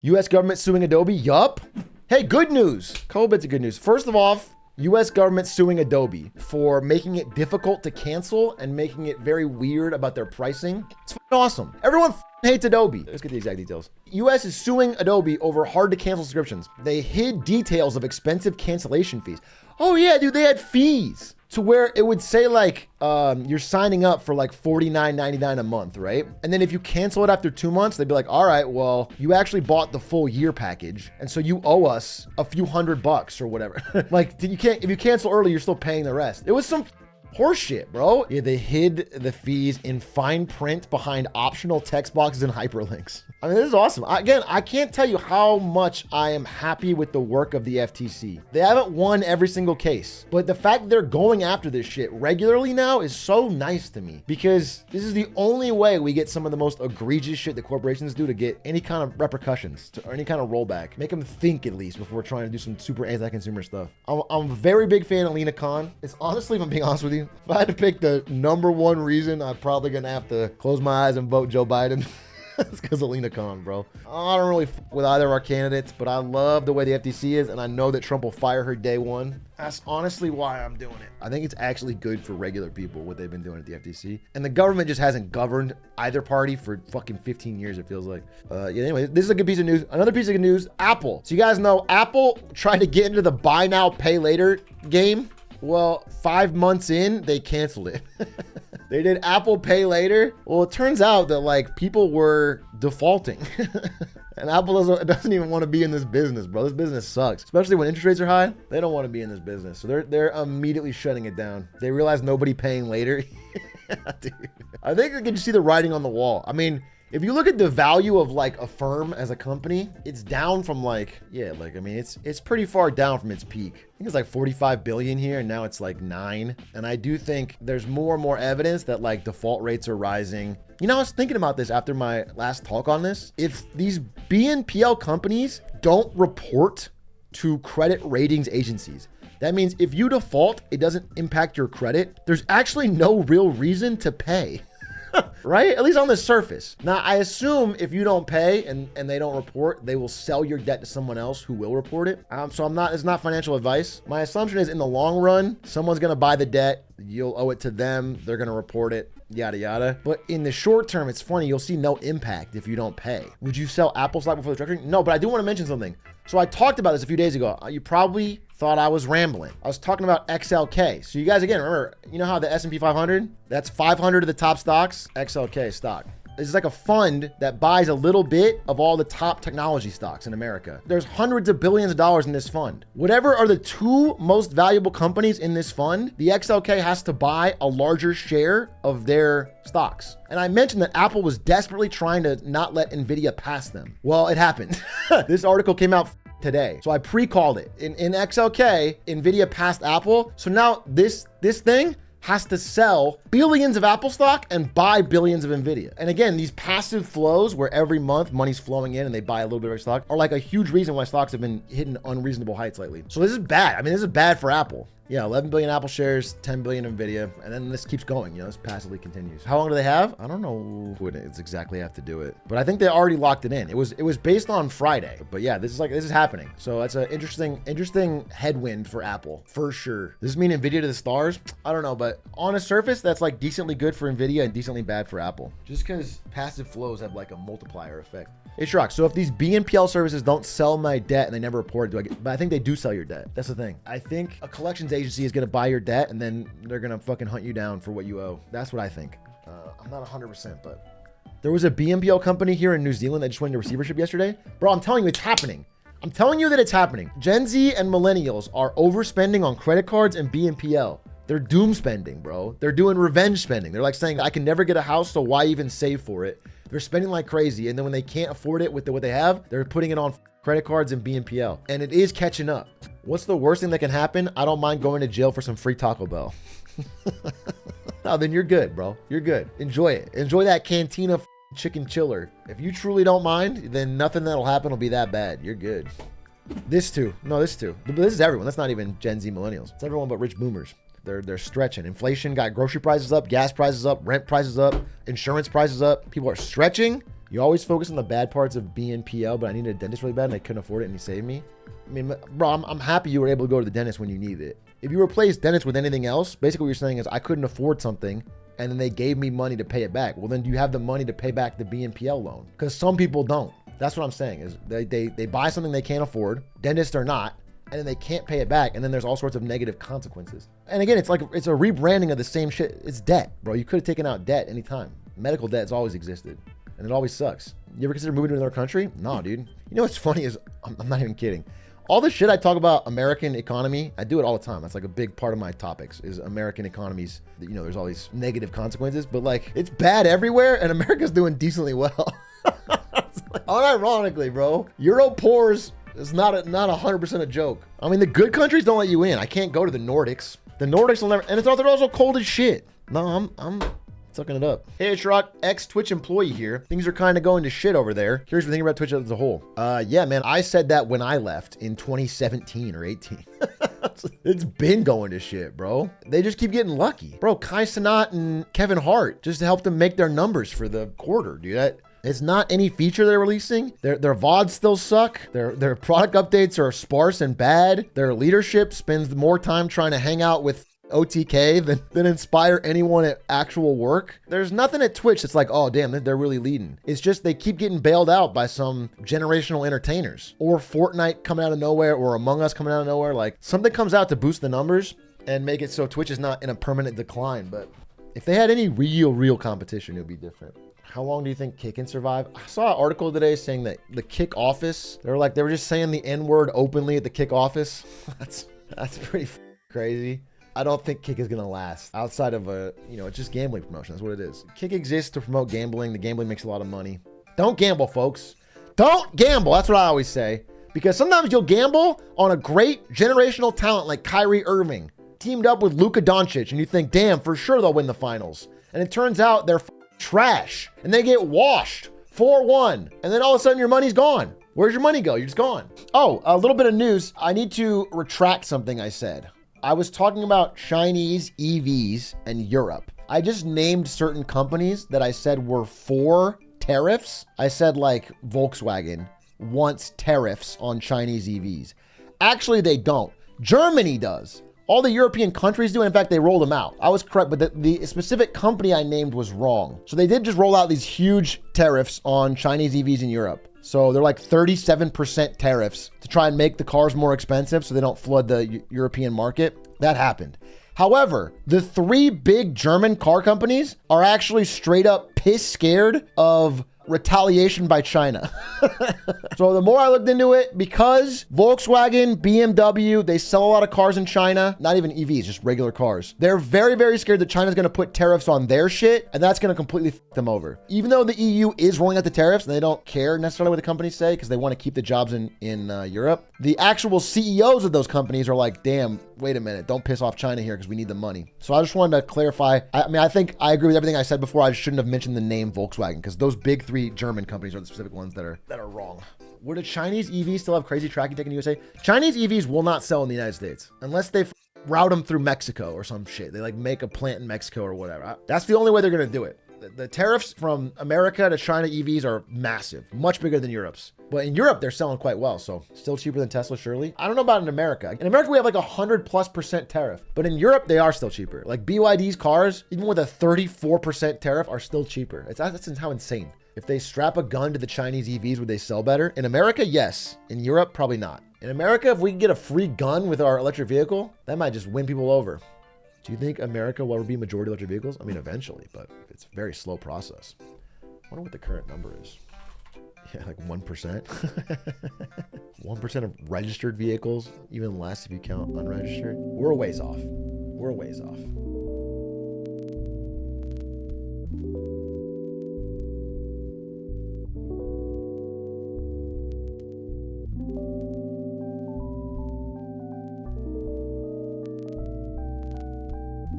U.S. government suing Adobe? Yup. Hey, good news. Couple bits of good news. First of all, U.S. government suing Adobe for making it difficult to cancel and making it very weird about their pricing. It's awesome. Everyone hates Adobe. Let's get the exact details. U.S. is suing Adobe over hard to cancel subscriptions. They hid details of expensive cancellation fees. Oh yeah, dude, they had fees to where it would say like, you're signing up for like $49.99 a month, right? And then if you cancel it after 2 months, they'd be like, all right, well, you actually bought the full year package. And so you owe us a few $100 or whatever. Like if you cancel early, you're still paying the rest. It was some horseshit, bro. Yeah, they hid the fees in fine print behind optional text boxes and hyperlinks. I mean, this is awesome. Again, I can't tell you how much I am happy with the work of the FTC. They haven't won every single case, but the fact that they're going after this shit regularly now is so nice to me, because this is the only way we get some of the most egregious shit that corporations do to get any kind of repercussions or any kind of rollback. Make them think at least before trying to do some super anti-consumer stuff. I'm a very big fan of Lina Khan. It's honestly, if I'm being honest with you, if I had to pick the number one reason, I'm probably gonna have to close my eyes and vote Joe Biden. It's because of Lina Khan, bro. I don't really with either of our candidates, but I love the way the FTC is, and I know that Trump will fire her day one. That's honestly why I'm doing it. I think it's actually good for regular people, what they've been doing at the FTC. And the government just hasn't governed either party for fucking 15 years, it feels like. Yeah, anyway, this is a good piece of news. Another piece of good news, Apple. So you guys know Apple tried to get into the buy now, pay later game. Well, 5 months in, they canceled it. They did Apple Pay Later. Well, it turns out that like people were defaulting. And Apple doesn't even want to be in this business, bro. This business sucks, especially when interest rates are high. They don't want to be in this business. So they're immediately shutting it down. They realize nobody paying later. Dude. I think they can see the writing on the wall. I mean, if you look at the value of like Affirm as a company, it's down from like, yeah, like, I mean, it's pretty far down from its peak. I think it's like 45 billion here and now it's like 9. And I do think there's more and more evidence that like default rates are rising. You know, I was thinking about this after my last talk on this. If these BNPL companies don't report to credit ratings agencies, that means if you default, it doesn't impact your credit. There's actually no real reason to pay. Right? At least on the surface. Now, I assume if you don't pay and they don't report, they will sell your debt to someone else who will report it. So it's not financial advice. My assumption is in the long run, someone's going to buy the debt. You'll owe it to them. They're going to report it, yada, yada. But in the short term, it's funny. You'll see no impact if you don't pay. Would you sell Apple stock before the structuring? No, but I do want to mention something. So I talked about this a few days ago. You probably thought I was rambling. I was talking about XLK. So you guys, again, remember, you know how the S&P 500, that's 500 of the top stocks, XLK stock. This is like a fund that buys a little bit of all the top technology stocks in America. There's hundreds of billions of dollars in this fund. Whatever are the 2 most valuable companies in this fund, the XLK has to buy a larger share of their stocks. And I mentioned that Apple was desperately trying to not let NVIDIA pass them. Well, it happened. This article came out today. So I pre-called it. In XLK, NVIDIA passed Apple. So now this thing has to sell billions of Apple stock and buy billions of NVIDIA. And again, these passive flows where every month money's flowing in and they buy a little bit of their stock are like a huge reason why stocks have been hitting unreasonable heights lately. So this is bad. I mean, this is bad for Apple. Yeah, 11 billion Apple shares, 10 billion NVIDIA, and then this keeps going, you know, this passively continues. How long do they have? I don't know who it's exactly have to do it, but I think they already locked it in. It was based on Friday, but yeah, this is happening. So that's an interesting headwind for Apple, for sure. Does this mean NVIDIA to the stars? I don't know, but on a surface, that's like decently good for NVIDIA and decently bad for Apple. Just because passive flows have like a multiplier effect. Hey, Shrock, so if these BNPL services don't sell my debt and they never report it, but I think they do sell your debt. That's the thing. I think a collections agency is going to buy your debt and then they're going to fucking hunt you down for what you owe. That's what I think. I'm not 100%, but there was a BNPL company here in New Zealand that just went into receivership yesterday. Bro, I'm telling you, it's happening. I'm telling you that it's happening. Gen Z and millennials are overspending on credit cards and BNPL. They're doom spending, bro. They're doing revenge spending. They're like saying, I can never get a house, so why even save for it? They're spending like crazy. And then when they can't afford it with what they have, they're putting it on credit cards and BNPL. And it is catching up. What's the worst thing that can happen? I don't mind going to jail for some free Taco Bell. No, then you're good, bro. You're good. Enjoy it. Enjoy that Cantina chicken chiller. If you truly don't mind, then nothing that'll happen will be that bad. You're good. This too. No, this too. But this is everyone. That's not even Gen Z millennials. It's everyone but rich boomers. They're stretching. Inflation got grocery prices up, gas prices up, rent prices up, insurance prices up. People are stretching. You always focus on the bad parts of BNPL, but I needed a dentist really bad and I couldn't afford it and he saved me. I mean, bro, I'm happy you were able to go to the dentist when you needed it. If you replace dentist with anything else, basically what you're saying is I couldn't afford something and then they gave me money to pay it back. Well, then do you have the money to pay back the BNPL loan? Because some people don't. That's what I'm saying is they buy something they can't afford, dentists are not, and then they can't pay it back. And then there's all sorts of negative consequences. And again, it's like, it's a rebranding of the same shit. It's debt, bro. You could have taken out debt anytime. Medical debt has always existed and it always sucks. You ever consider moving to another country? No, dude. You know what's funny is, I'm not even kidding. All the shit I talk about American economy, I do it all the time. That's like a big part of my topics is American economies. You know, there's all these negative consequences, but like it's bad everywhere and America's doing decently well. Unironically, bro, Euro poors is not 100% a joke. I mean, the good countries don't let you in. I can't go to the Nordics. The Nordics will never, and they're also cold as shit. No, I'm sucking it up. Hey, it's Rock, ex-Twitch employee here. Things are kind of going to shit over there. Here's the thing about Twitch as a whole. Yeah, man, I said that when I left in 2017 or 18. It's been going to shit, bro. They just keep getting lucky. Bro, Kai Cenat and Kevin Hart just helped them make their numbers for the quarter, dude. It's not any feature they're releasing. Their VODs still suck. Their product updates are sparse and bad. Their leadership spends more time trying to hang out with OTK than inspire anyone at actual work. There's nothing at Twitch that's like, oh damn, they're really leading. It's just they keep getting bailed out by some generational entertainers or Fortnite coming out of nowhere or Among Us coming out of nowhere. Like something comes out to boost the numbers and make it so Twitch is not in a permanent decline. But if they had any real competition, it would be different. How long do you think Kick can survive? I saw an article today saying that the Kick office, they were just saying the N-word openly at the Kick office. That's pretty crazy. I don't think Kick is going to last outside of it's just gambling promotion. That's what it is. Kick exists to promote gambling. The gambling makes a lot of money. Don't gamble, folks. Don't gamble. That's what I always say. Because sometimes you'll gamble on a great generational talent like Kyrie Irving teamed up with Luka Doncic and you think, damn, for sure they'll win the finals. And it turns out they're trash and they get washed 4-1. And then all of a sudden your money's gone. Where's your money go? You're just gone. Oh, a little bit of news. I need to retract something I said. I was talking about Chinese EVs and Europe. I just named certain companies that I said were for tariffs. I said like Volkswagen wants tariffs on Chinese EVs. Actually, they don't. Germany does. All the European countries do. In fact, they rolled them out. I was correct, but the specific company I named was wrong. So they did just roll out these huge tariffs on Chinese EVs in Europe. So they're like 37% tariffs to try and make the cars more expensive so they don't flood the European market. That happened. However, the 3 big German car companies are actually straight up piss scared of retaliation by China. So the more I looked into it, because Volkswagen, BMW, they sell a lot of cars in China, not even EVs, just regular cars. They're very scared that China's going to put tariffs on their shit, and that's going to completely f them over. Even though the EU is rolling out the tariffs, and they don't care necessarily what the companies say because they want to keep the jobs in Europe, the actual CEOs of those companies are like, damn, wait a minute, don't piss off China here because we need the money. So I just wanted to clarify. I mean, I think I agree with everything I said before. I just shouldn't have mentioned the name Volkswagen because those big 3 German companies are the specific ones that are wrong. Would a Chinese EV still have crazy tracking tech in the USA? Chinese EVs will not sell in the United States unless they route them through Mexico or some shit. They like make a plant in Mexico or whatever. That's the only way they're going to do it. The tariffs from America to China EVs are massive, much bigger than Europe's. But in Europe, they're selling quite well. So still cheaper than Tesla, surely. I don't know about in America. In America, we have like 100+% tariff. But in Europe, they are still cheaper. Like BYD's cars, even with a 34% tariff, are still cheaper. That's how insane. If they strap a gun to the Chinese EVs, would they sell better? In America, yes. In Europe, probably not. In America, if we can get a free gun with our electric vehicle, that might just win people over. Do you think America will ever be majority electric vehicles? I mean, eventually, but it's a very slow process. I wonder what the current number is. Yeah, like 1%. 1% of registered vehicles, even less if you count unregistered. We're a ways off.